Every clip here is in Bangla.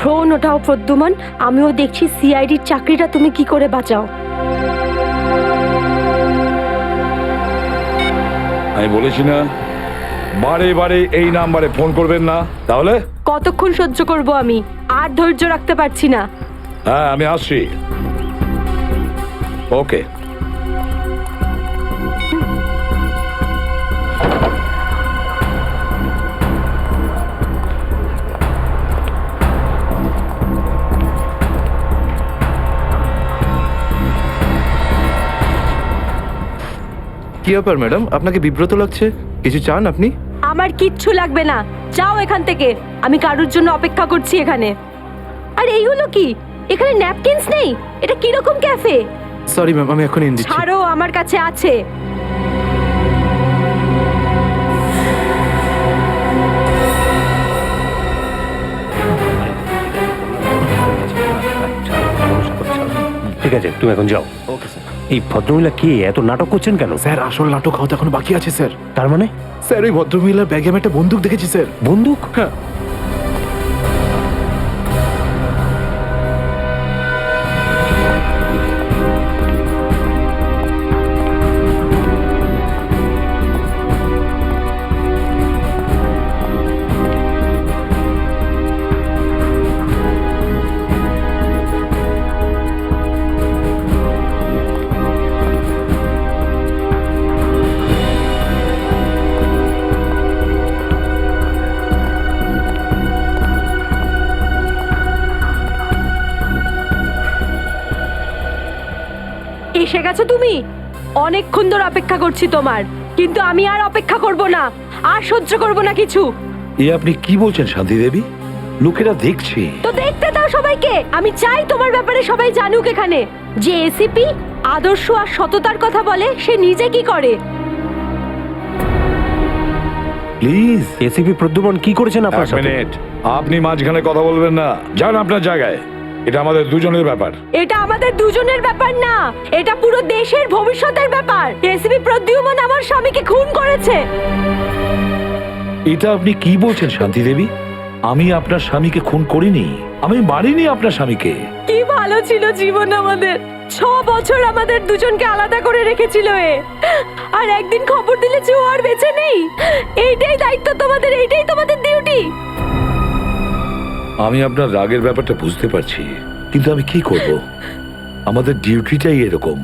ফোন ওঠাও প্রদ্যুমান, আমিও দেখছি সিআইডির চাকরিটা তুমি কি করে বাঁচাও। আমি বলেছি না বারে বারে এই নাম্বারে ফোন করবেন না, তাহলে কতক্ষণ সহ্য করব আমি, আর ধৈর্য রাখতে পারছি না। হ্যাঁ আমি আসছি। ওকে। কি ব্যাপার ম্যাডাম, আপনাকে বিব্রত লাগছে? কিছু চান আপনি? আমার কিচ্ছু লাগবে না, যাও এখান থেকে। আমি কারোর জন্য অপেক্ষা করছি এখানে। আর এইগুলো কি? এখানে ন্যাপকিনস নেই? এটা কিরকম ক্যাফে? সরি ম্যাম, আমি এখন এনে দিচ্ছি। ছাড়ো, আমার কাছে আছে। ঠিক আছে, তুমি এখন যাও। Okay sir. এই ভদ্রমহিলা কি এত নাটক করছেন কেন? স্যার আসল নাটক হওয়া এখন বাকি আছে স্যার। তার মানে? স্যার ওই ভদ্রমহিলার ব্যাগে আমি একটা বন্দুক দেখেছি স্যার। বন্দুক? হ্যাঁ। এসে গেছো তুমি? অনেকক্ষণ ধরে অপেক্ষা করছি তোমার, কিন্তু আমি আর অপেক্ষা করব না, আর সহ্য করব না কিছু। এ আপনি কি বলছেন শান্তি দেবী? লোকেরা দেখছে। তো দেখতে দাও সবাইকে। আমি চাই তোমার ব্যাপারে সবাই জানুক এখানে, যে এসিপি আদর্শ আর সততার কথা বলে, সে নিজে কি করে। প্লিজ এসিপি প্রদ্যুমান কি করেছেন আপনার এক সাথে? মিনিট, আপনি মাঝখানে কথা বলবেন না। যান আপনার জায়গায়, এটা আমাদের দুজনের ব্যাপার। এটা আমাদের দুজনের ব্যাপার না, এটা পুরো দেশের ভবিষ্যতের ব্যাপার। এসিপি প্রদ্যুমান আমার স্বামীকে খুন করেছে। এটা আপনি কি বলছেন শান্তি দেবী? আমি আপনার স্বামীকে খুন করিনি, আমি মারিনি আপনার স্বামীকে। কি ভালো ছিল জীবন আমাদের, 6 বছর আমাদের দুজনকে আলাদা করে রেখেছিল এ। আর একদিন খবর দিলে যে ও আর বেঁচে নেই। এইটাই দায়িত্ব তোমাদের, এইটাই তোমাদের ডিউটি। আমি আপনার রাগের ব্যাপারটা বুঝতে পারছি, কিন্তু আমি কি করব? আমাদের ডিউটিটাই এরকম।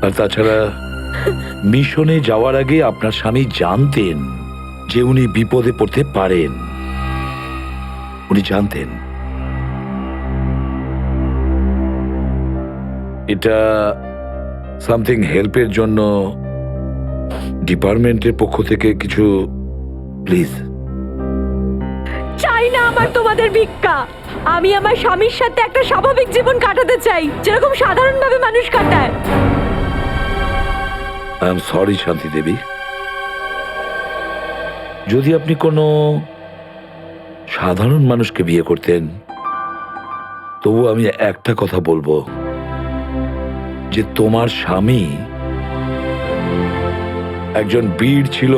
আর তাছাড়া মিশনে যাওয়ার আগে আপনার স্বামী জানতেন যে উনি বিপদে পড়তে পারেন, উনি জানতেন। এটা সামথিং হেল্পের জন্য ডিপার্টমেন্টের পক্ষ থেকে কিছু প্লিজ। চাই না আমার তোমাদের ভিক্ষা। আমি আমার স্বামীর সাথে একটা স্বাভাবিক জীবন কাটাতে চাই, যেরকম সাধারণভাবে মানুষ কাটায়। আই এম সরি শান্তি দেবী। যদি আপনি কোনো সাধারণ মানুষকে বিয়ে করতেন, তবু আমি একটা কথা বলবো, যে তোমার স্বামী একজন বীর ছিল,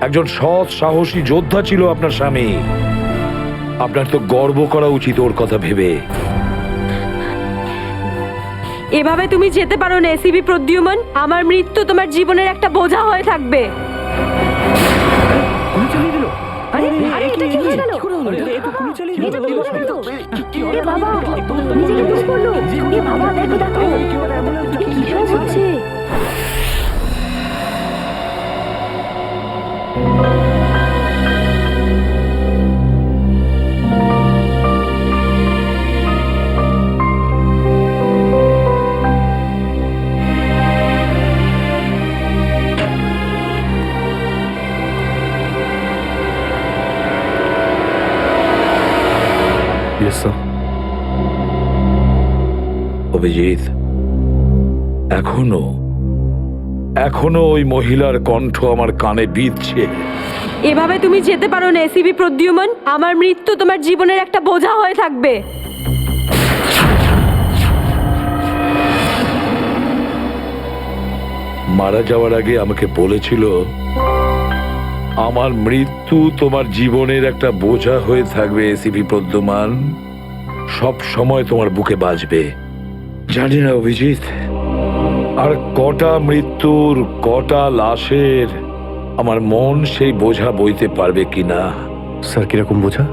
একজন সৎ সাহসী যোদ্ধা ছিল আপনার স্বামী। আপনার তো গর্ব করা উচিত ওর কথা ভেবে। এভাবে তুমি যেতে পারো না এসিপি প্রদ্যুমান। আমার মৃত্যু তোমার জীবনের একটা বোঝা হয়ে থাকবে। গুলি চালিয়ে দিল? আরে আরে এটা কি হয়ে গেল? এ তো গুলি চালিয়ে দিল। এ বাবা, নিজেকে দোষ করলো। এ বাবা, দেখো দেখো, এ কি সব হচ্ছে? অভিজিৎ, এখনো এখনো ওই মহিলার কণ্ঠ আমার কানে বিঁধছে। এভাবে তুমি যেতে পারো না এসিপি প্রদ্যুমান। আমার মৃত্যু তোমার জীবনের একটা বোঝা হয়ে থাকবে। মারা যাওয়ার আগে আমাকে বলেছিল, আমার মৃত্যু তোমার জীবনের একটা বোঝা হয়ে থাকবে এসিপি প্রদ্যুমান। সব সময় তোমার বুকে বাজবে। জানি না অভিজিৎ, আর কটা মৃত্যুর, কটা লাশের আমার মন সেই বোঝা বইতে পারবে কিনা। স্যার কিরকম বোঝা?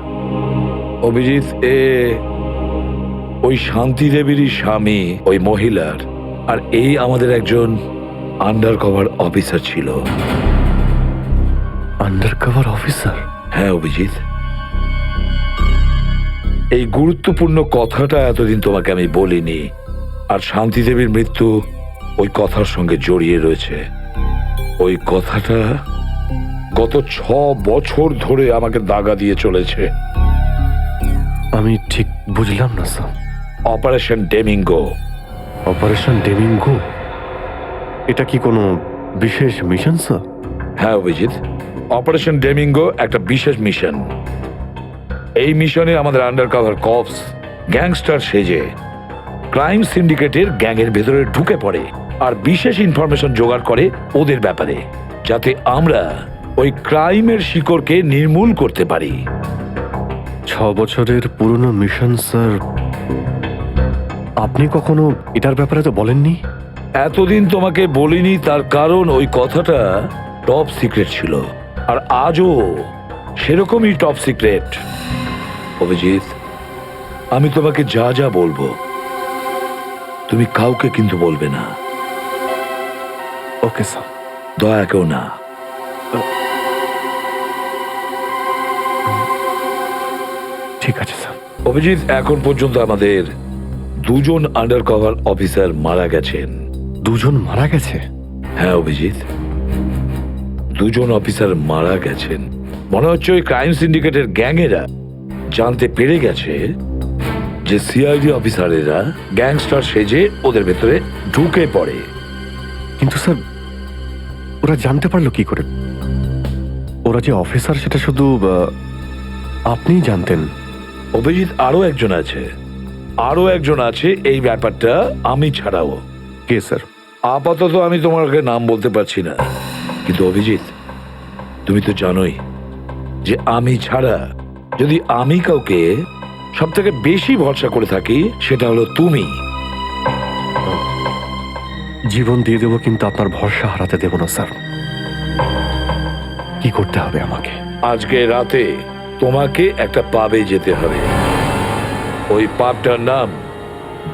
অভিজিৎ, ওই শান্তি দেবীরই স্বামী ওই মহিলার, আর এই আমাদের একজন আন্ডার কভার অফিসার ছিল। Under cover officer? হ্যাঁ অভিজিৎ, এই গুরুত্বপূর্ণ কথাটা এতদিন তোমাকে আমি বলিনি, আর শান্তি দেবীর মৃত্যু ওই কথার সঙ্গে জড়িয়ে রয়েছে। ওই কথাটা গত 6 বছর ধরে আমাকে দাগা দিয়ে চলেছে। আমি ঠিক বুঝলাম না স্যার। অপারেশন ডেমিঙ্গো। অপারেশন ডেমিঙ্গো? এটা কি কোনো বিশেষ মিশন স্যার? হ্যাঁ অভিজিৎ, অপারেশন ডেমিঙ্গো একটা বিশেষ মিশন। এই মিশনে আমাদের আন্ডার কভার কপস গ্যাংস্টার সেজে ক্রাইম সিন্ডিকেটের গ্যাংয়ের ভেতরে ঢুকে পড়ে আর বিশেষ ইনফরমেশন জোগাড় করে ওদের ব্যাপারে, যাতে আমরা ওই ক্রাইমের শিকড়কে নির্মূল করতে পারি। 6 বছরের পুরনো মিশন স্যার। আপনি কখনো এটার ব্যাপারে তো বলেননি। এতদিন তোমাকে বলিনি তার কারণ ওই কথাটা টপ সিক্রেট ছিল, আর আজও সেরকমই টপ সিক্রেট। অভিজিৎ, আমি তোমাকে যা যা বলবো তুমি কাউকে কিন্তু বলবে না। Okay sir. দয়া কেউ না। ঠিক আছে স্যার। অভিজিৎ, এখন পর্যন্ত আমাদের 2জন আন্ডার কভার অফিসার মারা গেছেন। 2জন মারা গেছে? হ্যাঁ অভিজিৎ, 2জন অফিসার মারা গেছেন। মনে হচ্ছে ওই ক্রাইম সিন্ডিকেটের গ্যাংয়েরা জানতে পেরে গেছে যে সিআইডি অফিসারেরা গ্যাংস্টার সেজে ওদের ভেতরে ঢুকে পড়ে। কিন্তু স্যার, ওরা জানতে পারলো কি করে? ওরা যে অফিসার সেটা শুধু আপনিই জানতেন। অভিজিৎ, আরো একজন আছে এই ব্যাপারটা আমি ছাড়াও। কে স্যার? আপাতত আমি তোমাকে নাম বলতে পারছি না, কিন্তু অভিজিৎ তুমি তো জানোই যে আমি ছাড়া যদি আমি কাউকে সব থেকে বেশি ভরসা করে থাকি সেটা হলো তুমি। জীবন দিয়ে দেবো, কিন্তু আপনার ভরসা হারাতে দেব না স্যার। কি করতে হবে আমাকে? আজকে রাতে তোমাকে একটা পাবে যেতে হবে। ওই পাবটার নাম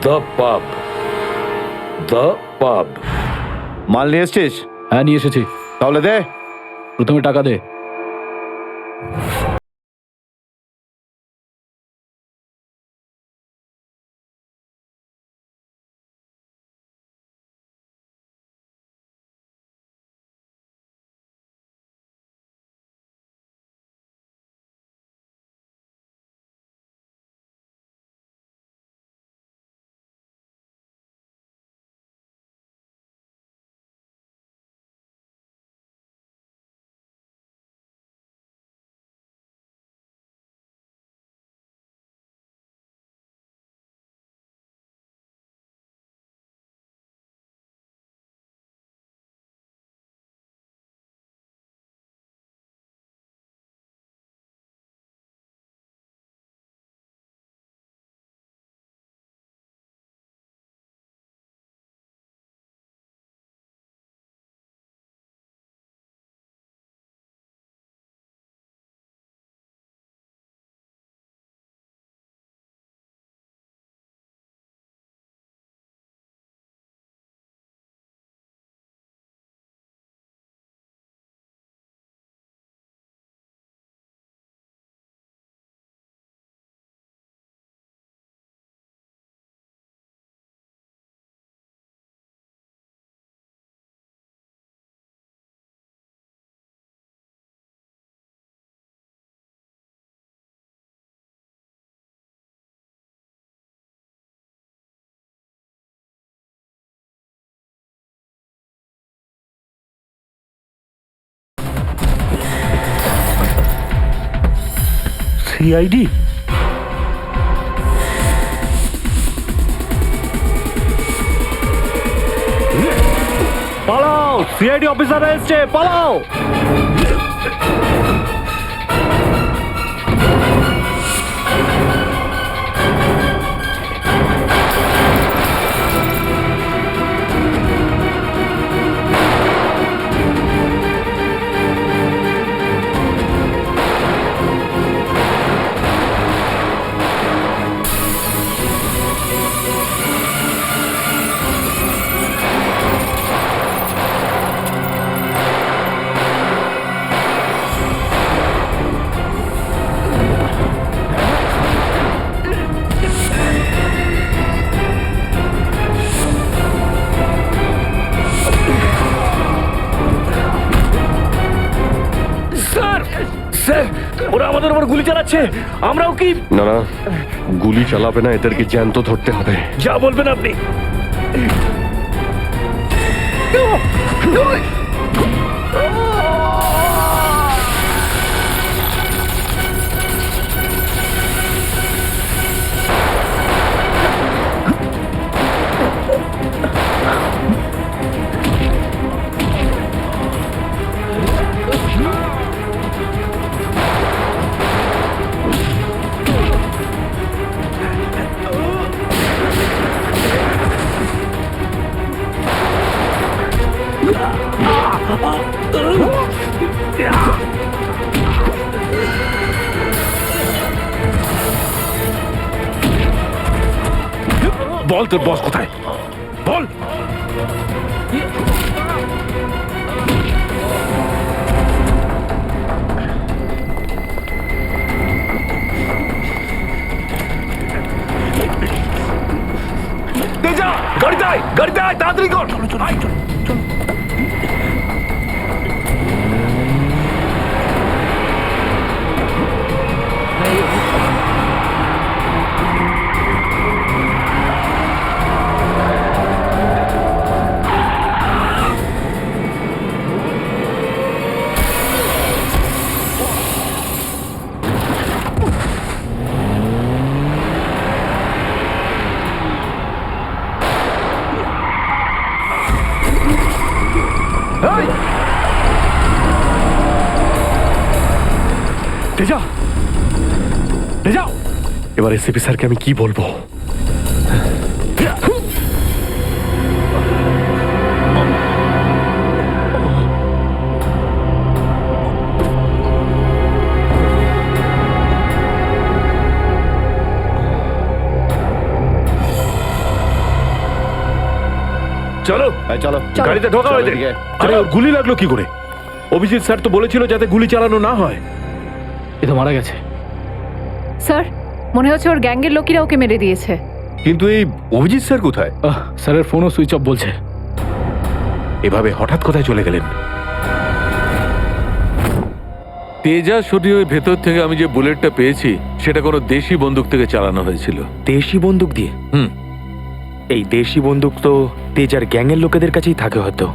দ্য পাব। দ্য পাব। মাল নিয়ে এসছিস? হ্যাঁ নিয়ে এসেছি। তাহলে দে। প্রথমে টাকা দে। সিআইডি? পালাও! সিআইডি অফিসার এসছে, পালাও! উপর গুলি চালাচ্ছে, আমরাও কি? না না, গুলি চালাবে না, এদেরকে জ্যান্ত ধরতে হবে। যা বলবেন আপনি। বল তোর বস কোথায়, বল। তেজা, গাড়িতে আয়, গাড়িতে আয়, তাড়াতাড়ি কর। তেজা, তেজা, এবার এসিপি স্যারকে আমি কি বলবো? চলো চলো, গাড়িতে ঢোকা হয়েছে। আরে ওর গুলি লাগলো কি করে? অভিজিৎ স্যার তো বলেছিল যাতে গুলি চালানো না হয়। এ তো মারা গেছে। স্যার, মনে হচ্ছে ওর গ্যাংয়ের লোকেরা ওকে মেরে দিয়েছে। কিন্তু এই অভিজিৎ স্যার কোথায়? স্যারের ফোনও সুইচ অফ বলছে। এভাবে হঠাৎ কোথায় চলে গেলেন? তেজা শরীরের ভেতর থেকে আমি যে বুলেটটা পেয়েছি সেটা কোনো দেশি বন্দুক থেকে চালানো হয়েছিল। দেশি বন্দুক দিয়ে? হুম। এই দেশি বন্দুক তো তেজার গ্যাংয়ের লোকেদের কাছেই থাকে হয়তো।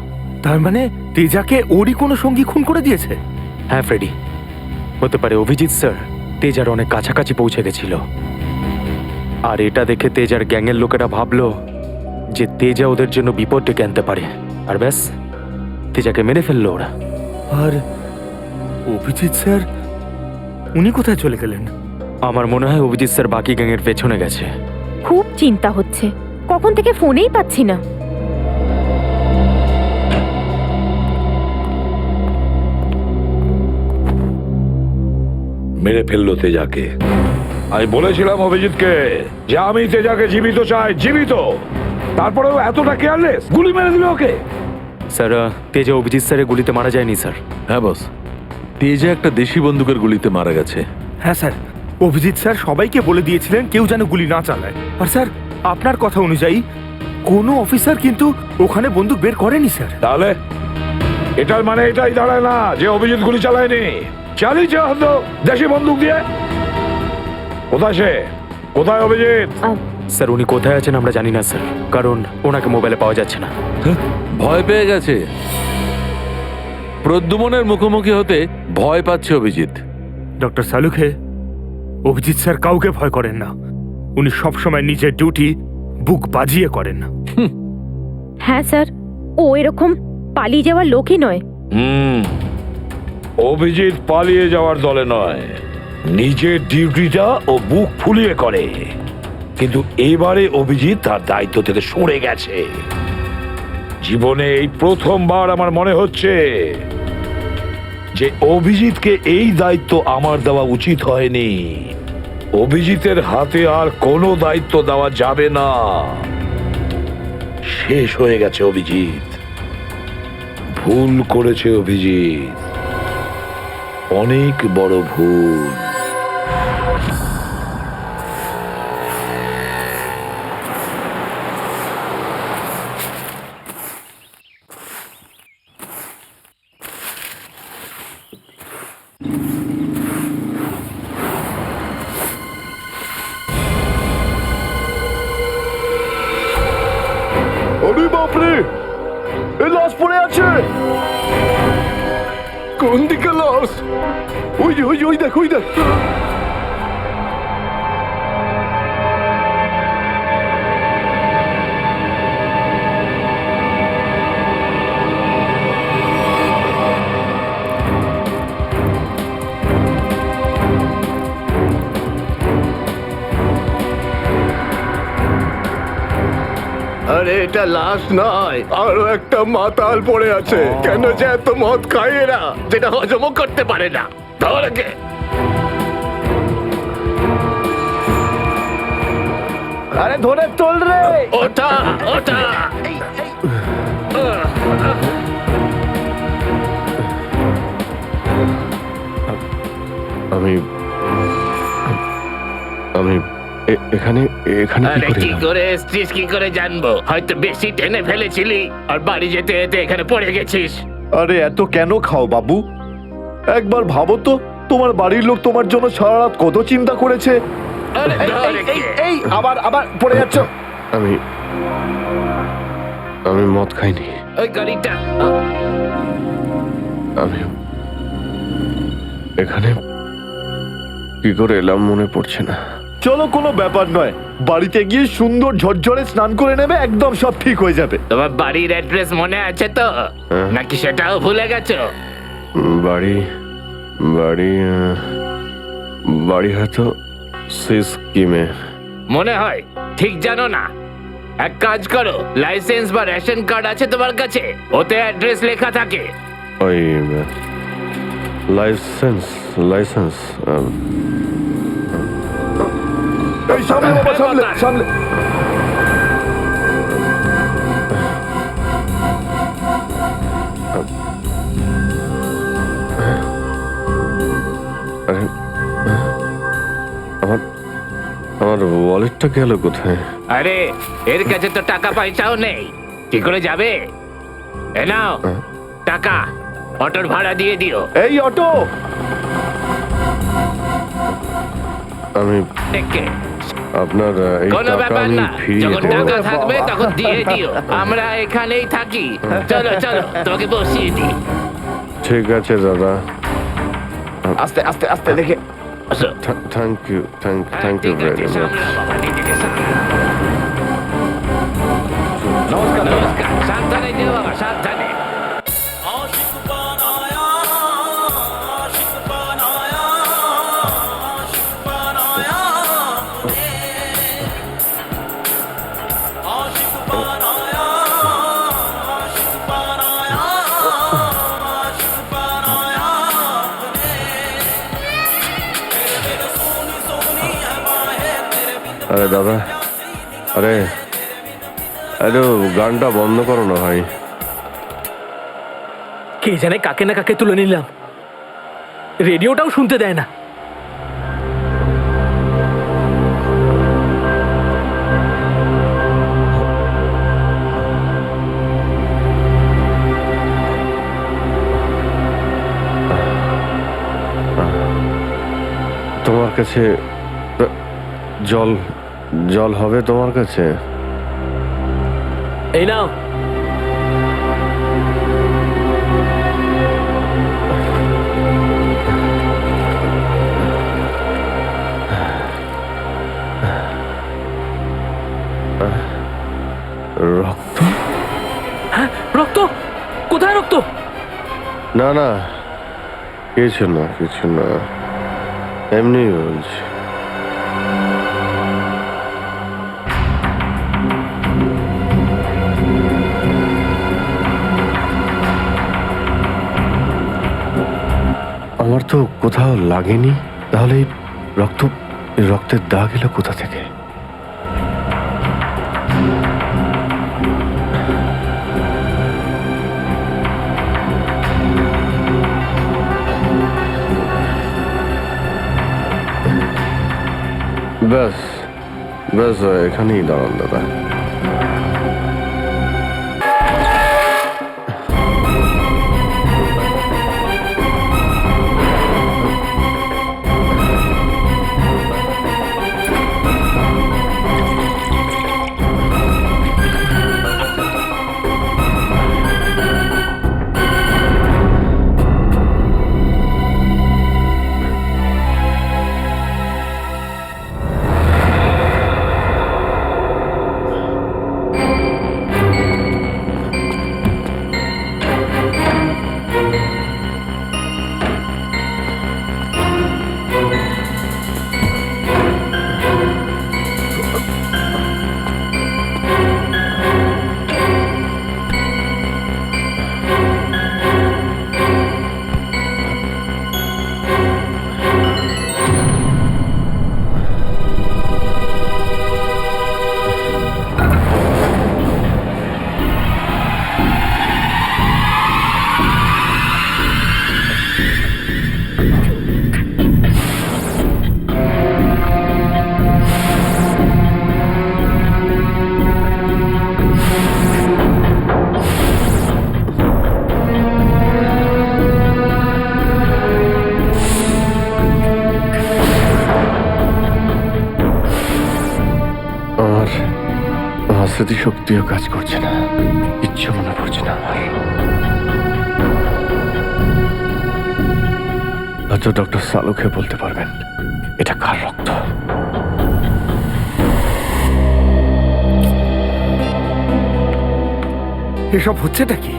তার মানে তেজাকে ওরই কোনো সঙ্গী খুন করে দিয়েছে? হ্যাঁ ফ্রেডি, হতে পারে অভিজিৎ স্যার তেজার অনেক কাছাকাছি পৌঁছে গেছিল, আর এটা দেখে তেজার গ্যাংয়ের লোকেরা ভাবলো যে তেজা ওদের জন্য বিপদ ডেকে আনতে পারে, আর ব্যাস তেজাকে মেরে ফেললো ওরা। আর অভিজিৎ স্যার, উনি কোথায় চলে গেলেন? আমার মনে হয় অভিজিৎ স্যার বাকি গ্যাংয়ের পেছনে গেছে। খুব চিন্তা হচ্ছে, কখন থেকে ফোনেই পাচ্ছি না। মেরে ফেললো তেজাকে। আমি বলেছিলাম অভিজিৎকে যে আমি তেজাকে জীবিত চাই, জীবিত। তারপরেও এতটা কেয়ারলেস, গুলি মেরে দিল ওকে। স্যার, তেজা অভিজিৎ স্যারের গুলিতে মারা যায়নি স্যার। হ্যাঁ বস, তেজা একটা দেশি বন্দুকের গুলিতে মারা গেছে। হ্যাঁ স্যার, অভিজিৎ স্যার সবাইকে বলে দিয়েছিলেন কেউ যেন গুলি না চালায়। আর স্যার, আপনার কথা অনুযায়ী কোনো অফিসার কিন্তু ওখানে বন্দুক বের করেনি স্যার। তাহলে এটার মানে এটাই দাঁড়ায় না যে অভিজিৎ গুলি চালায়নি, চালিয়েছে হয়তো দেশি বন্দুক দিয়ে। কোথায় সে? কোথায় অভিজিৎ? স্যার উনি কোথায় আছেন আমরা জানি না স্যার, কারণ ওনাকে মোবাইলে পাওয়া যাচ্ছে না। ভয় পেয়ে গেছে। প্রদ্যুমনের মুখোমুখি হতে ভয় পাচ্ছে অভিজিৎ। ডক্টর সালুখে, অভিজিৎ স্যার কাউকে ভয় করেন না। উনি সবসময় নিজের ডিউটি বুক বাজিয়ে করেন। হ্যাঁ স্যার, ও এরকম পালিয়ে যাওয়ার লোকই নয়। অভিজিৎ পালিয়ে যাওয়ার দলে নয়, নিজের ডিউটিটা ও বুক ফুলিয়ে করে। কিন্তু এবারে অভিজিৎ তার দায়িত্ব থেকে সরে গেছে। জীবনে এই প্রথমবার আমার মনে হচ্ছে যে অভিজিৎকে এই দায়িত্ব আমার দেওয়া উচিত হয়নি। অভিজিতের হাতে আর কোনো দায়িত্ব দেওয়া যাবে না। শেষ হয়ে গেছে অভিজিৎ। ভুল করেছে অভিজিৎ, অনেক বড় ভুল। আরে বাপরে, এ লাশ পড়ে আছে। কোন দিকে লাশ? ওই যে ওই দেখ, ওই দেখ। আরে এটা লাশ নয়, আরো একটা মাতাল পড়ে আছে। কেন যে এত মদ খায় এরা, যেটা হজমও করতে পারে না। ধর একে। আরে ধরে তোল রে। ওটা ওটা আমি আমি এখানে এখানে কি আরে করে কি এলাম? করে এসছিস কি করে জানবো? হয়তো বেশি টেনে ফেলেছিলি আর বাড়ি যেতে যেতে এখানে পড়ে গেছিস। আরে এত কেন খাও বাবু? একবার ভাবো তো, তোমার বাড়ির লোক তোমার জন্য সারা রাত কত চিন্তা করেছে। আরে ধর একে। এই আবার আবার পড়ে যাচ্ছ। আমি আমি মদ খাইনি। ওই গাড়িটা আমি এখানে কি করে এলাম মনে পড়ছে না। চলো, কোনো ব্যাপার নয়, বাড়িতে গিয়ে সুন্দর ঝরঝরে স্নান করে নেবে, একদম সব ঠিক হয়ে যাবে। তোমার বাড়ির অ্যাড্রেস মনে আছে তো, নাকি সেটাও ভুলে গেছো? বাড়ি বাড়ি বাড়ি হয়তো সিস্কিমে। মনে হয় ঠিক জানো না। এক কাজ করো, লাইসেন্স বা রেশন কার্ড আছে তোমার কাছে? ওতে অ্যাড্রেস লেখা থাকে। ওই লাইসেন্স লাইসেন্স এই সামনে বাবা, সামনে সামনে। আরে আমার আমার ওয়ালেটটা গেল কোথায়? আরে এর কাছে তো টাকা পয়সাও নেই, কি করে যাবে? এ নাও টাকা, অটোর ভাড়া দিয়ে দিও। এই অটো, আমি দেখে আপনার এই কোনো টাকা ব্যাপার আমি না, ফিরিয়ে যখন দেবো। টাকা থাকবে তখন দিয়ে দিও। আমরা এখানেই থাকি। চলো চলো, তোকে বসিয়ে দিই। ঠিক আছে দাদা, আস্তে আস্তে আস্তে দেখে আসো। থ্যাংক ইউ থ্যাংক ইউ ঠিক ভেরি আছে, মাচ। সামলাও বাবা, নিজেকে সামলাও। নমস্কার, সাবধানে যেও বাবা, সাবধানে। আরে দাদা, আরে আরে গানটা বন্ধ করো না ভাই। কে জানে কাকে না কাকে তুলে নিলাম, রেডিওটাও শুনতে দেয় না। তোমার কাছে জল জল হবে তোমার কাছে? এই নাও। রক্ত? হ্যাঁ, রক্ত? কোথায় রক্ত? না না, কিছু না কিছু না, এমনি বলছি। আমার তো কোথাও লাগেনি, তাহলে এই রক্তের দাগ এলো কোথা থেকে? ব্যাস ব্যাস, এখানেই দাঁড়ান দাদা। আমার স্মৃতিশক্তিও কাজ করছে না, কিচ্ছু মনে পড়ছে না আমার। হয়তো ডক্টর সালুকে বলতে পারবেন এটা কার রক্ত। এসব হচ্ছেটা কি?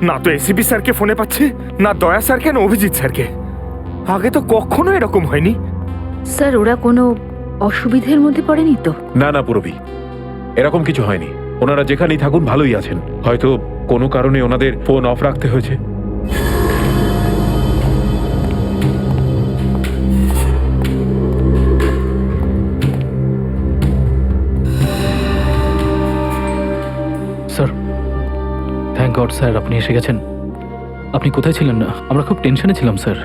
না তো এসিপি স্যারকে ফোনে পাচ্ছে, না দয়া স্যারকে, না অভিজিৎ স্যারকে। আগে তো কখনো এরকম হয়নি। স্যার ওরা কোনো অসুবিধের মধ্যে পড়েনি তো? না না পুরবি, এরকম কিছু হয়নি। ওনারা যেখানেই থাকুন ভালোই আছেন। হয়তো কোনো কারণে ওনাদের ফোন অফ রাখতে হয়েছে। স্যার, থ্যাংক গড স্যার আপনি এসে গেছেন। আপনি কোথায় ছিলেন? না আমরা খুব টেনশনে ছিলাম স্যার।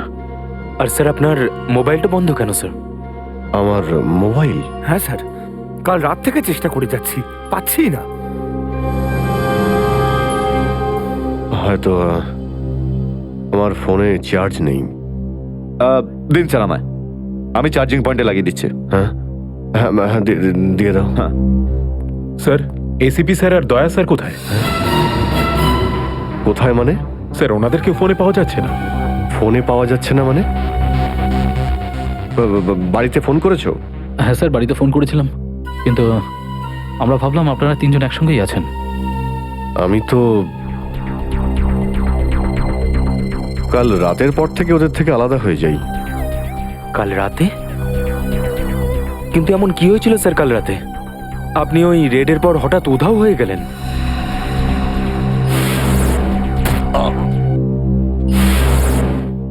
আর স্যার আপনার মোবাইলটা বন্ধ কেন স্যার? আমার মোবাইল? হ্যাঁ স্যার, কাল রাত থেকে চেষ্টা করে যাচ্ছি, পাচ্ছি না। হয়তো আমার ফোনে চার্জ নেই। দিন স্যার আমায়, আমি চার্জিং পয়েন্টে লাগিয়ে দিচ্ছি। হ্যাঁ হ্যাঁ হ্যাঁ, দিয়ে দাও। হ্যাঁ স্যার, এসিপি স্যার আর দয়া স্যার কোথায়? কোথায় মানে? স্যার ওনাদেরকে ফোনে পাওয়া যাচ্ছে না। ফোনে পাওয়া যাচ্ছে না মানে? বাড়িতে ফোন করেছো? হ্যাঁ স্যার, বাড়িতে ফোন করেছিলাম, কিন্তু আমরা ভাবলাম আপনারা তিনজন একসঙ্গেই আছেন। আমি তো কাল রাতের পর থেকে ওদের থেকে আলাদা হয়ে যাই। কাল রাতে? কিন্তু এমন কি হয়েছিল স্যার কাল রাতে? আপনি ওই রেডের পর হঠাৎ উধাও হয়ে গেলেন।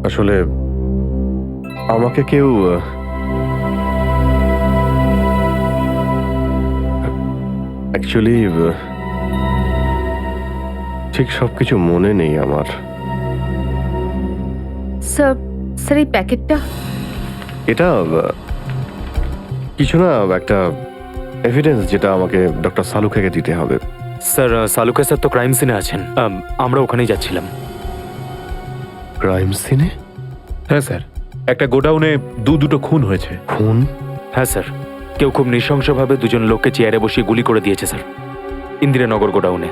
আসলে আমাকে কেউ অ্যাকচুয়ালি ঠিক সবকিছু মনে নেই আমার। স্যার, স্যার এই প্যাকেটটা? এটা কিছু না, একটা এভিডেন্স যেটা আমাকে ডক্টর সালুখাকে দিতে হবে। স্যার সালুকা স্যার তো ক্রাইম সিনে আছেন, আমরা ওখানেই যাচ্ছিলাম। ক্রাইম সিনে? হ্যাঁ স্যার, একটা গোডাউনে দুটো খুন হয়েছে। খুন? হ্যাঁ স্যার, কেউ খুব নৃশংসভাবে দুজন লোককে চেয়ারে বসিয়ে গুলি করে দিয়েছে স্যার, ইন্দিরানগর গোডাউনে।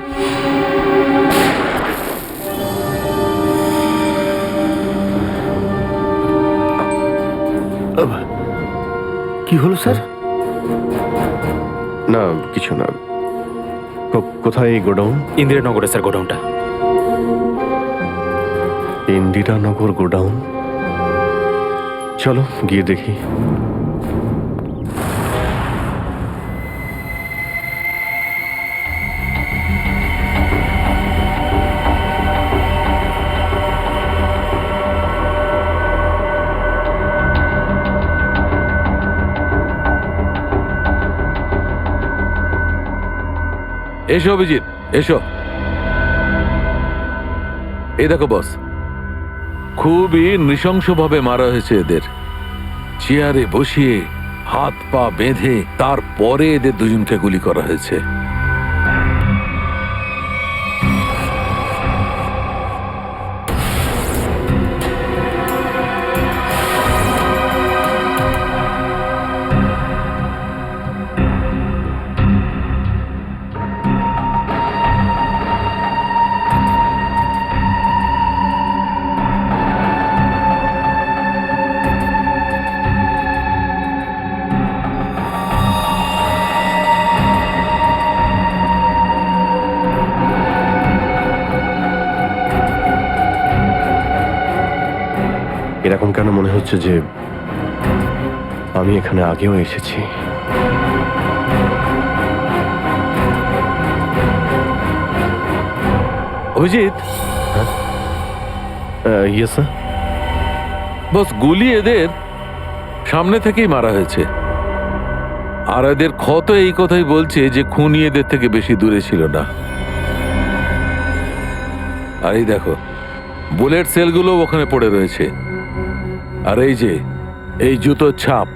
কি হলো স্যার? না কিছু না। কোথায় এই গোডাউন? ইন্দিরানগরে স্যার গোডাউনটা। ইন্দিরানগর গোডাউন? চলো গিয়ে দেখি। এসো অভিজিৎ, এসো। এই দেখো বস, খুবই নৃশংসভাবে মারা হয়েছে এদের। চেয়ারে বসিয়ে হাত পা বেঁধে তারপরে এদের দুজনকে গুলি করা হয়েছে। এরকম কেন মনে হচ্ছে যে আমি এখানে আগেও এসেছি? Abhijit, yes sir. বস, গুলি এদের সামনে থেকেই মারা হয়েছে। আর এদের ক্ষত এই কথাই বলছে যে খুনি এদের থেকে বেশি দূরে ছিল না। আর এই দেখো, বুলেট সেলগুলো ওখানে পড়ে রয়েছে। আর এই যে এই জুতোর ছাপ,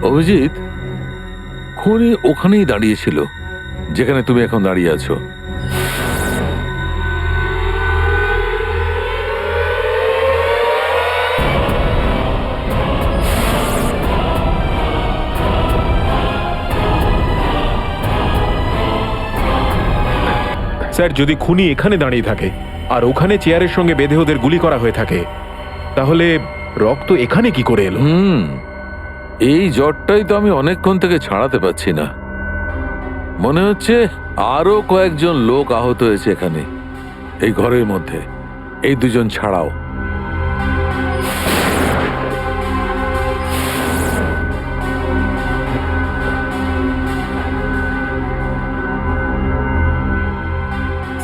অভিজিৎ, খুনি ওখানেই দাঁড়িয়েছিল যেখানে তুমি এখন দাঁড়িয়ে আছো। স্যার যদি খুনি এখানে দাঁড়িয়ে থাকে আর ওখানে চেয়ারের সঙ্গে বেঁধে ওদের গুলি করা হয়ে থাকে, তাহলে রক্ত এখানে কি করে এলো? এই জ্বরটাই তো আমি অনেকক্ষণ থেকে ছাড়াতে পারছি না। মনে হচ্ছে আরো কয়েকজন লোক আহত হয়েছে এখানে, এই ঘরের মধ্যে, এই দুজন ছাড়াও।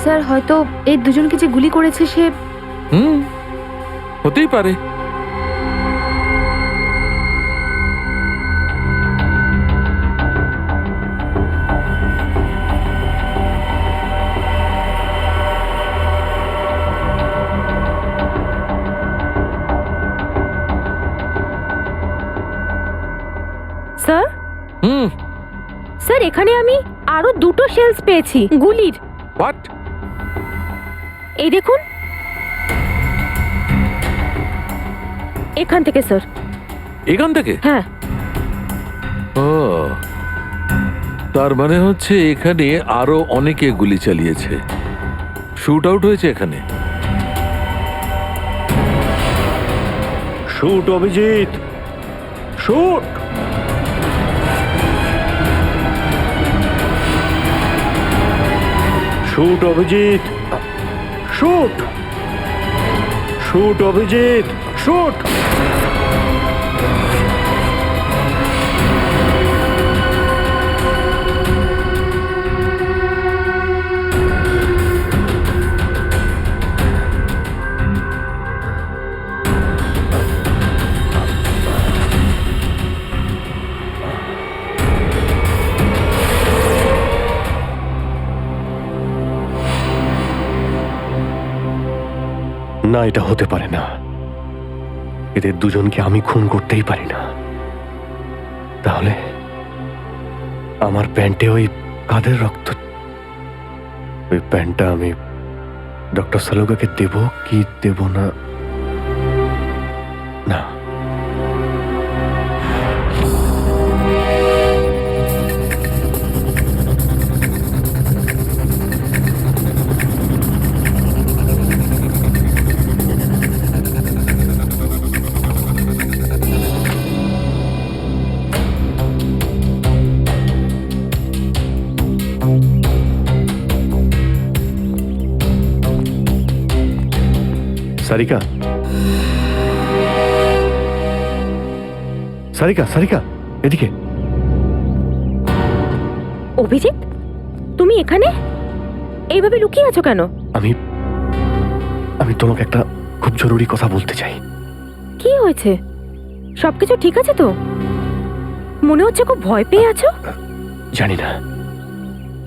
স্যার হয়তো এই দুজনকে যে গুলি করেছে সে হতেই পারে। স্যার স্যার এখানে আমি আরো দুটো শেলস পেয়েছি গুলির। হোয়াট? এই দেখুন, এখান থেকে স্যার। এখান থেকে? হ্যাঁ। ও, তার মানে হচ্ছে এখানে আরো অনেকে গুলি চালিয়েছে, শুট আউট হয়েছে এখানে। Shoot Abhijit, shoot. Shoot Abhijit, shoot. Shoot Abhijit, shoot. না, এটা হতে পারে না। এদের দুজনকে আমি খুন করতেই পারি না। তাহলে আমার প্যান্টে ওই কাদের রক্ত? ওই প্যান্টটা আমি ডক্টর সালুকাকে দেব কি দেব না? না, সারিকা, সারিকা, সারিকা, এদিকে। অভিজিৎ, তুমি এখানে এইভাবে লুকিয়ে আছো কেন? আমি আমি তোমাকে একটা খুব জরুরি কথা বলতে চাই। কি হয়েছে? সবকিছু ঠিক আছে তো? মনে হচ্ছে খুব ভয় পেয়ে আছো। জানি না,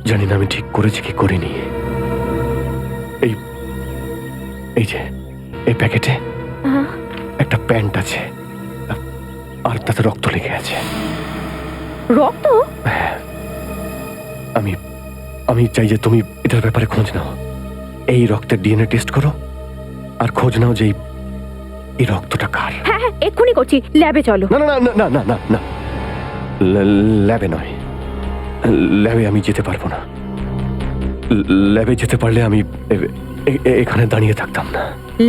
জানি না আমি ঠিক করেছি কি করিনি। এই এই যে এই প্যাকেটে একটা প্যান্ট আছে আর তাতে রক্ত লেগে আছে। রক্ত? আমি আমি চাই যে তুমি এটার ব্যাপারে খোঁজ নাও। এই রক্তের ডিএনএ টেস্ট করো আর খোঁজ নাও যে এই রক্তটা কার। হ্যাঁ হ্যাঁ, এক্ষুনি করছি। ল্যাবে চলো। না না না না না না না, ল্যাবে নয়। ল্যাবে আমি যেতে পারবো না। ল্যাবে যেতে পারলে আমি এখানে দাঁড়িয়ে থাকতাম না।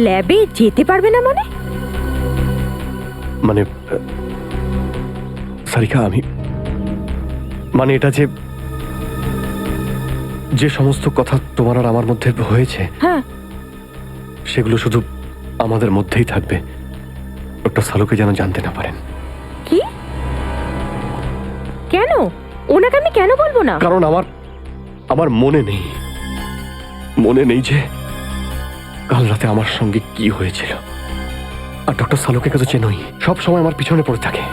ল্যাবে যেতে পারবে না মানে? মানে সারিকা, আমি মানে এটা যে যে সমস্ত কথা তোমার আর আমার মধ্যে হয়েছে, হ্যাঁ, সেগুলো শুধু আমাদের মধ্যেই থাকবে। ডক্টর সালুকে যেন জানতে না পারেন। কি? কেন? ওনাকে আমি কেন বলবো না? কারণ আমার মনে নেই যে কাল রাতে আমার সঙ্গে কি হয়েছিল। আর ডক্টর সালুকে তো চেনই, সব সময় আমার পিছনে পড়ে থাকে।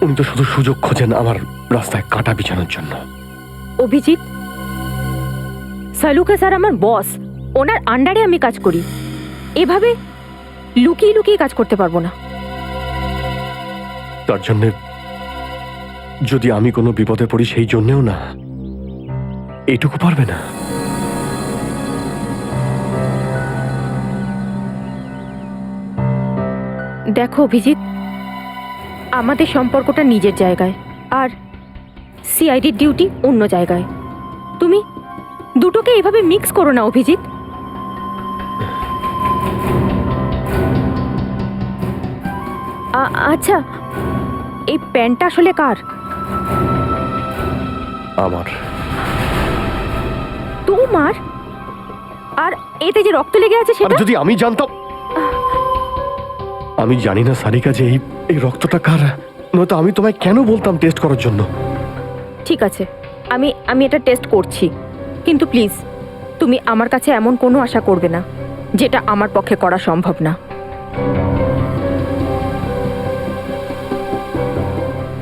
উনি তো শুধু সুযোগ খোঁজেন আমার রাস্তায় কাঁটা বিছানোর জন্য। অভিজিৎ, সালুকা স্যার আমার বস, ওনার আন্ডারে আমি কাজ করি। এভাবে লুকিয়ে লুকিয়ে কাজ করতে পারবো না। তার জন্য যদি আমি কোনো বিপদে পড়ি, সেই জন্যেও না, এইটুকু পারবে না? দেখো অভিজিৎ, আমাদের সম্পর্কটা নিজের জায়গায় আর সিআইডির ডিউটি অন্য জায়গায়। তুমি দুটোকে এভাবে মিক্স করো না অভিজিৎ। আচ্ছা, এই প্যান্টটা আসলে কার? আমার। তোমার? আর এতে যে রক্ত লেগে আছে আর সেটা? যদি আমি জানতাম। আমি জানি না সারিকা যে এই রক্তটা কার, নয়তো আমি তোমায় কেন বলতাম টেস্ট করার জন্য। ঠিক আছে, আমি এটা টেস্ট করছি, কিন্তু প্লিজ তুমি আমার কাছে এমন কোনো আশা করবে না যেটা আমার পক্ষে করা সম্ভব না।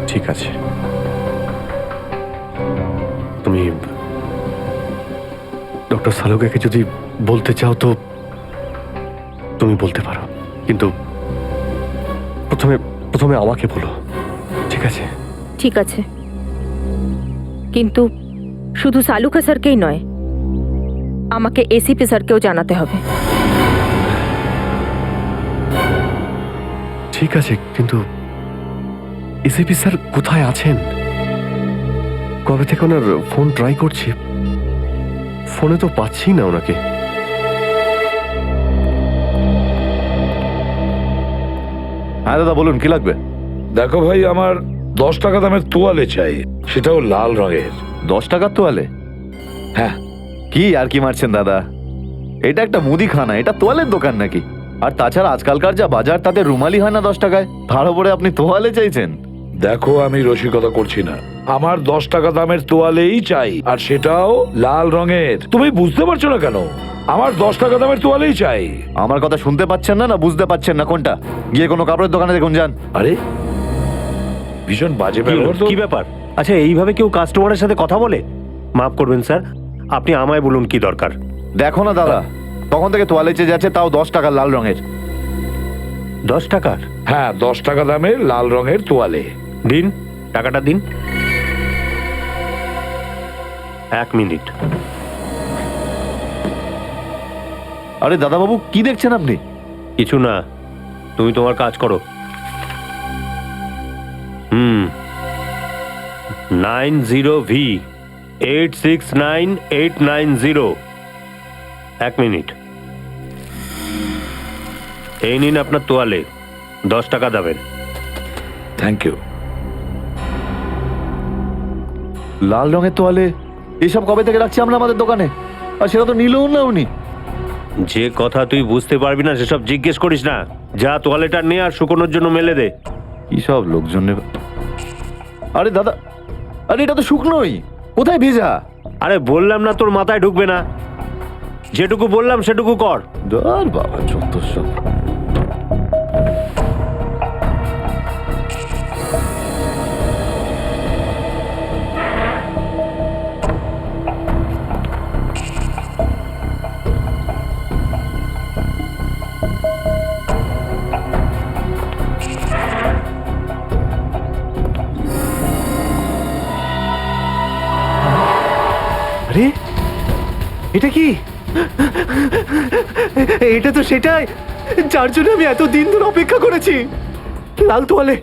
ঠিক আছে, তুমি ডক্টর সালুকাকে যদি বলতে চাও তো তুমি বলতে পারো, কিন্তু প্রথমে আমাকে বলো, ঠিক আছে? ঠিক আছে, কিন্তু শুধু সালুকা স্যারকেই নয়, আমাকে এসিপি স্যারকেও জানাতে হবে। ঠিক আছে, কিন্তু এসিপি স্যার কোথায় আছেন? কবে থেকে ওনার ফোন ট্রাই করছি, ফোনে তো পাচ্ছি না ওনাকে। হ্যাঁ দাদা বলুন, কি লাগবে? দেখো ভাই, আমার 10 টাকা দামের তোয়ালে চাই, সেটাও লাল রঙের। 10 টাকার তোয়ালে? হ্যাঁ। কি আর কি মারছেন দাদা, এটা একটা মুদিখানা, এটা তোয়ালের দোকান নাকি? আর তাছাড়া আজকালকার যা বাজার তাতে রুমালি হয় না 10 টাকায়, তার উপরে আপনি তোয়ালে চাইছেন? দেখো, আমি রসিকতা করছি না, আমার 10 টাকা দামের তোয়ালেই চাই, আর সেটাও লাল রঙের। তুমি বুঝতে পারছো না কেন? আমার 10 টাকা দামের তোয়ালেই চাই। আমার কথা শুনতে পাচ্ছেন না, না বুঝতে পাচ্ছেন না? কোনটা? গিয়ে কোনো কাপড়ের দোকানে দেখুন যান। আরে ভীষণ বাজে ব্যবহার তো। কি ব্যাপার? আচ্ছা, এইভাবে কেউ কাস্টমারের সাথে কথা বলে? মাফ করবেন স্যার, আপনি আমায় বলুন কি দরকার। দেখো না দাদা, তখন থেকে তোয়ালে চেয়ে যাচ্ছে, তাও 10 টাকা লাল রঙের। 10 টাকার? হ্যাঁ, 10 টাকা দামের লাল রঙের তোয়ালে। দিন, টাকাটা দিন। 1 মিনিট। আরে দাদাবাবু, কি দেখছেন আপনি? কিছু না, তুমি তোমার কাজ করো। 90V 869890। 1 মিনিট। এই নিন আপনার তোয়ালে, 10 টাকা দেবেন। Thank you. লাল রঙের তোয়ালে এসব কবে থেকে রাখছি আমরা আমাদের দোকানে, আর সেটা তো নিলও না উনি। যে কথা তুই বুঝতে পারবি না সেসব জিজ্ঞেস করিস না। যা তোয়ালেটা নে আর শুকোনোর জন্য মেলে দে। কি সব লোকজন নেবে। আরে দাদা, আরে এটা তো শুকনোই, কোথায় ভেজা? আরে বললাম না তোর মাথায় ঢুকবে না, যেটুকু বললাম সেটুকু কর। ধর বাবা, যত সব। আরে এটা কি? এটা তো সেটাই যার জন্য আমি এত দিন ধরে অপেক্ষা করেছি, লাল তোয়ালে।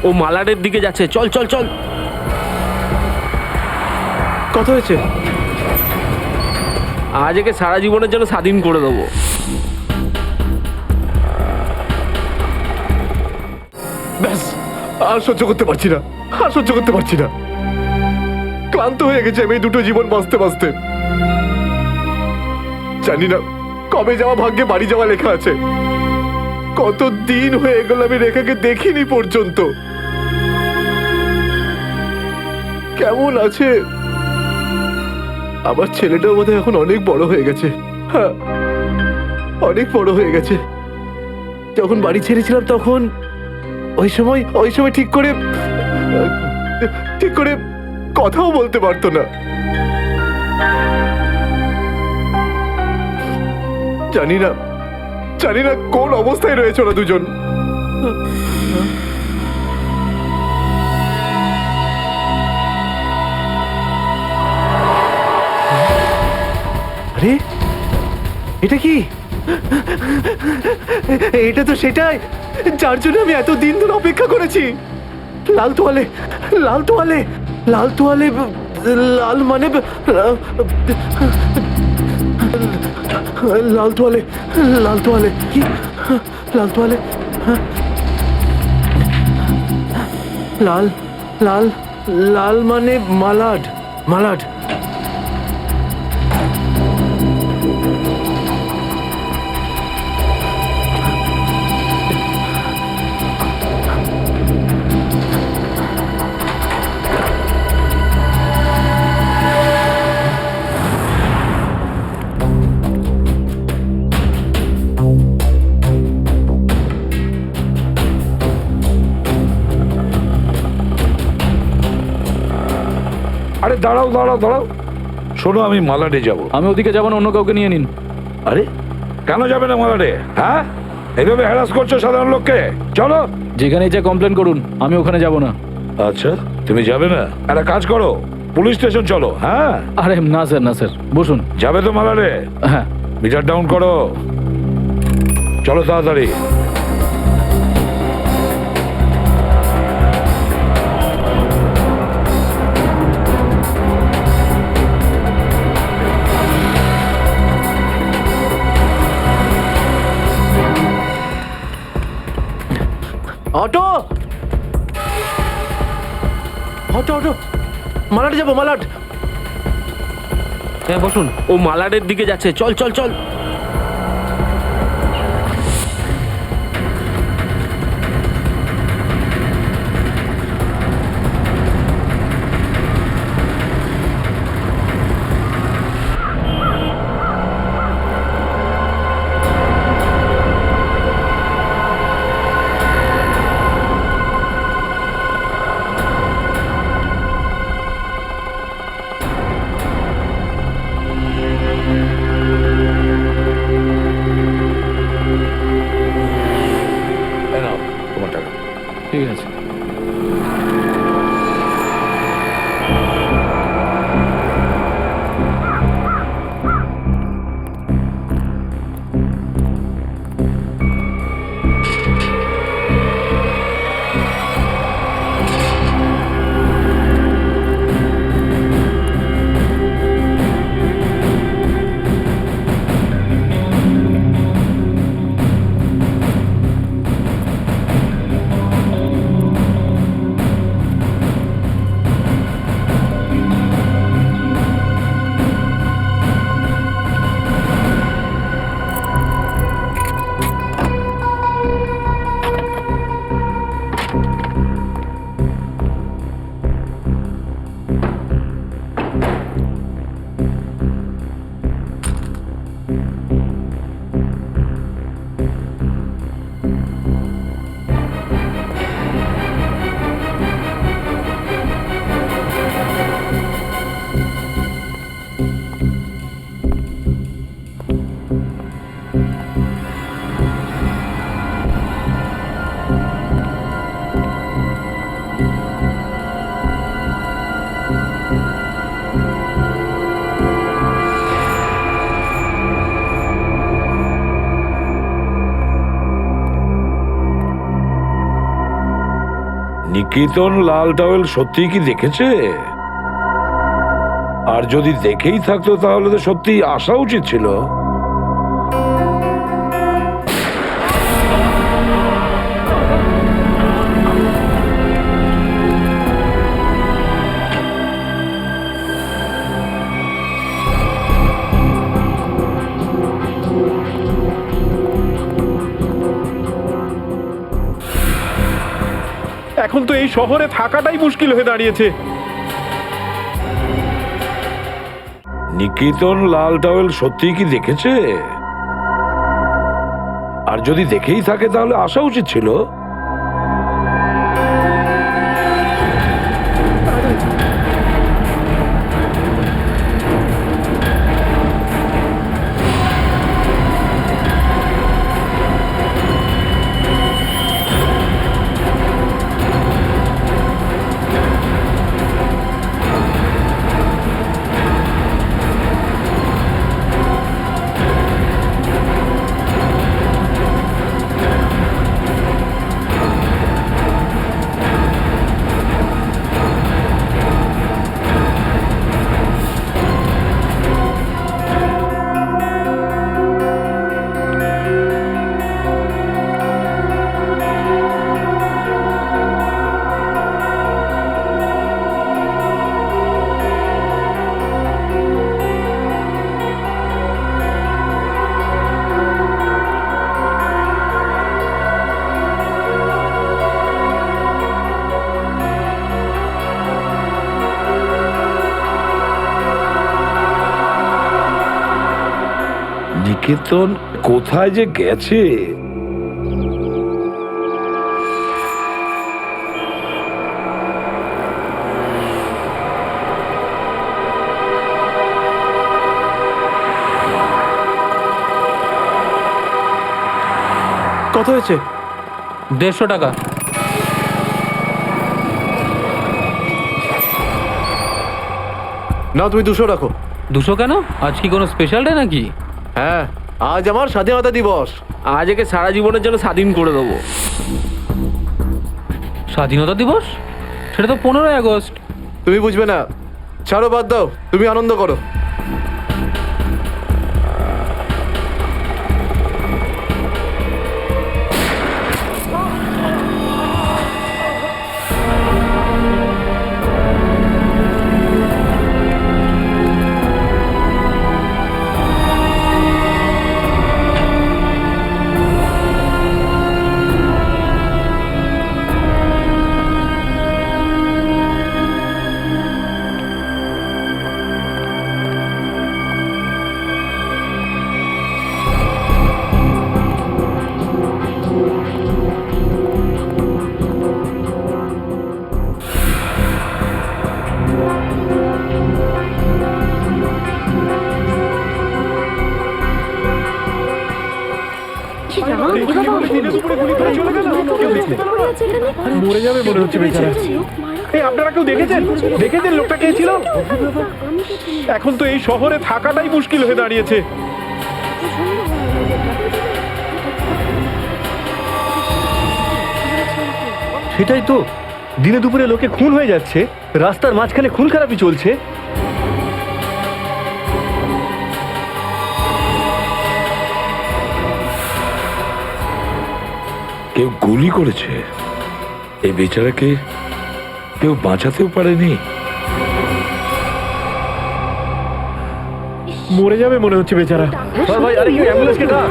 ও মালাডের দিকে যাচ্ছে, চল চল চল। কত হয়েছে? আজ একে সারা জীবনের জন্য স্বাধীন করে দেবো। ব্যাস, আর সহ্য করতে পারছি না, আর সহ্য করতে পারছি না। ক্লান্ত হয়ে গেছে আমি এই দুটো জীবন বাঁচতে বাঁচতে। জানি না কবে যাওয়া ভাগ্যে বাড়ি যাওয়া লেখা আছে। কত দিন হয়ে গেল আমি রেখাকে দেখিনি পর্যন্ত। কেমন আছে? আমার ছেলেটাও বোধহয় এখন অনেক বড় হয়ে গেছে। হ্যাঁ, অনেক বড় হয়ে গেছে। যখন বাড়ি ছেড়েছিলাম তখন ওই সময় ঠিক করে কথাও বলতে পারতো না। জানি না কোন অবস্থায় রয়েছে ওরা দুজন। আরে এটা কি? এটা তো সেটাই যার জন্য আমি এত দিন ধরে অপেক্ষা করেছি। লাল তোয়ালে, লাল তোয়ালে। লাল তোয়ালে লাল মানে লাল তোয়ালে কি লাল তোয়ালে লাল লাল লাল মানে মালাড মালাড আরে দাঁড়াও দাঁড়াও দাঁড়াও, শোনো আমি মালাডে যাব। আমি ওদিকে যাবো না, অন্য কাউকে নিয়ে নিন। আরে কেন যাবে না মালাডে? হ্যাঁ, এইভাবে হ্যারাস করছো সাধারণ লোককে। চলো। যেখানে যা কমপ্লেন করুন, আমি ওখানে যাব না। আচ্ছা তুমি যাবে না? একটা কাজ করো, পুলিশ স্টেশন চলো। হ্যাঁ। আরে না স্যার, না স্যার, বসুন। যাবে তো মালাডে? হ্যাঁ। মিটার ডাউন করো, চলো তাড়াতাড়ি। অটো অটো অটো মালাড যাবো, মালাড। হ্যাঁ বসুন, ও মালাডের দিকে যাচ্ছে, চল চল চল। এই নাও তোমার টাকা। ঠিক আছে। নিকেতন লাল টাওয়েল সত্যি কি দেখেছে? আর যদি দেখেই থাকতো তাহলে তো সত্যি আসা উচিত ছিল। এখন তো এই শহরে থাকাটাই মুশকিল হয়ে দাঁড়িয়েছে। নিকেতন লাল টাওয়েল সত্যি কি দেখেছে? আর যদি দেখেই থাকে তাহলে আসা উচিত ছিল। সাকেতন কোথায় যে গেছে? কত হয়েছে? 150 টাকা। না, তুমি 200 রাখো। 200 কেন? আজ কি কোনো স্পেশাল ডে নাকি? হ্যাঁ, আজ আমার স্বাধীনতা দিবস। আজ একে সারা জীবনের জন্য স্বাধীন করে দেবো। স্বাধীনতা দিবস? সেটা তো 15ই আগস্ট। তুমি বুঝবে না, ছাড়ো, বাদ দাও, তুমি আনন্দ করো। মরে যাবে মনে হচ্ছে বেচারা। এই আপনারা কেউ দেখেছেন লোকটা কে ছিল? এখন তো এই শহরে থাকাটাই মুশকিল হয়ে দাঁড়িয়েছে। সেটাই তো, দিনে দুপুরে লোকে খুন হয়ে যাচ্ছে, রাস্তার মাঝখানে খুন খারাপি চলছে। কেউ গুলি করেছে? এই বেচারাকে কেউ বাঁচাতেও পারেনি? মরে যাবে মনে হচ্ছে বেচারা। ভাই, আরে কেউ অ্যাম্বুলেন্সকে ডাক।